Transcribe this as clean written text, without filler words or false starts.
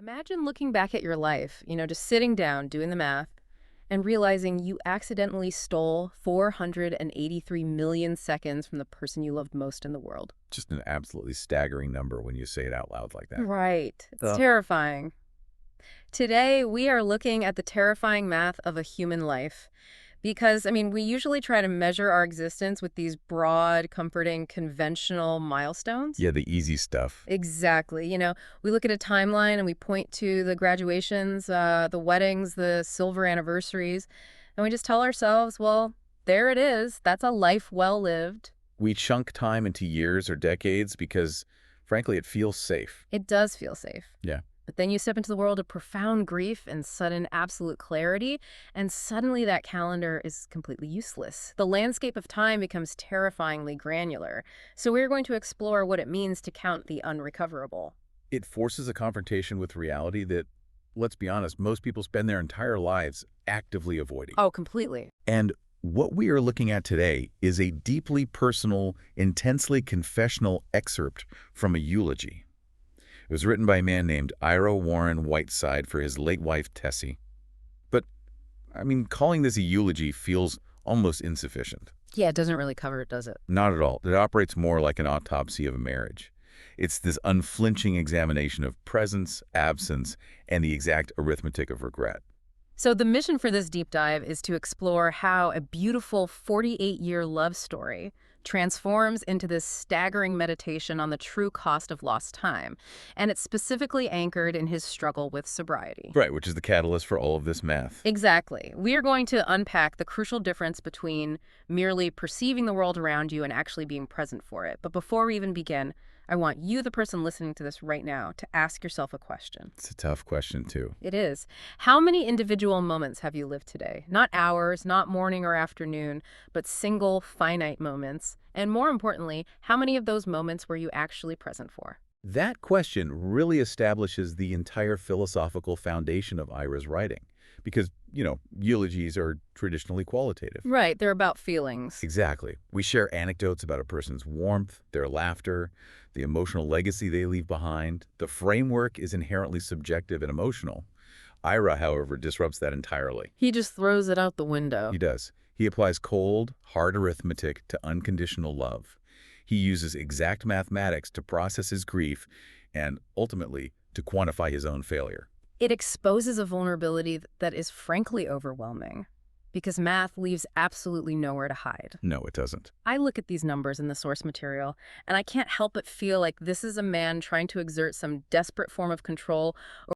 Imagine looking back at your life, just sitting down, doing the math, and realizing you accidentally stole 483 million seconds from the person you loved most in the world. Just an absolutely staggering number when you say it out loud like that. Right. It's Uh, terrifying. Today, we are looking at the terrifying math of a human life. Because, we usually try to measure our existence with these broad, comforting, conventional milestones. yeah, the easy stuff. Exactly. We look at a timeline and we point to the graduations, the weddings, the silver anniversaries, and we just tell ourselves, well, there it is. That's a life well lived. We chunk time into years or decades because, frankly, it feels safe. It does feel safe. Yeah. But then you step into the world of profound grief and sudden absolute clarity, and suddenly that calendar is completely useless. The landscape of time becomes terrifyingly granular. So we're going to explore what it means to count the unrecoverable. It forces a confrontation with reality that, let's be honest, most people spend their entire lives actively avoiding. Oh, completely. And what we are looking at today is a deeply personal, intensely confessional excerpt from a eulogy. It was written by a man named Ira Warren Whiteside for his late wife, Tessie. But, calling this a eulogy feels almost insufficient. Yeah, it doesn't really cover it, does it? Not at all. It operates more like an autopsy of a marriage. It's this unflinching examination of presence, absence, and the exact arithmetic of regret. So the mission for this deep dive is to explore how a beautiful 48-year love story transforms into this staggering meditation on the true cost of lost time. And it's specifically anchored in his struggle with sobriety. Right, which is the catalyst for all of this math. Exactly. We are going to unpack the crucial difference between merely perceiving the world around you and actually being present for it. But before we even begin, I want you, the person listening to this right now, to ask yourself a question. It's a tough question, too. It is. How many individual moments have you lived today? Not hours, not morning or afternoon, but single, finite moments. And more importantly, how many of those moments were you actually present for? That question really establishes the entire philosophical foundation of Ira's writing. Because, eulogies are traditionally qualitative. Right, they're about feelings. Exactly. We share anecdotes about a person's warmth, their laughter, the emotional legacy they leave behind. The framework is inherently subjective and emotional. Ira, however, disrupts that entirely. He just throws it out the window. He does. He applies cold, hard arithmetic to unconditional love. He uses exact mathematics to process his grief and, ultimately, to quantify his own failure. It exposes a vulnerability that is frankly overwhelming because math leaves absolutely nowhere to hide. No, it doesn't. I look at these numbers in the source material, and I can't help but feel like this is a man trying to exert some desperate form of control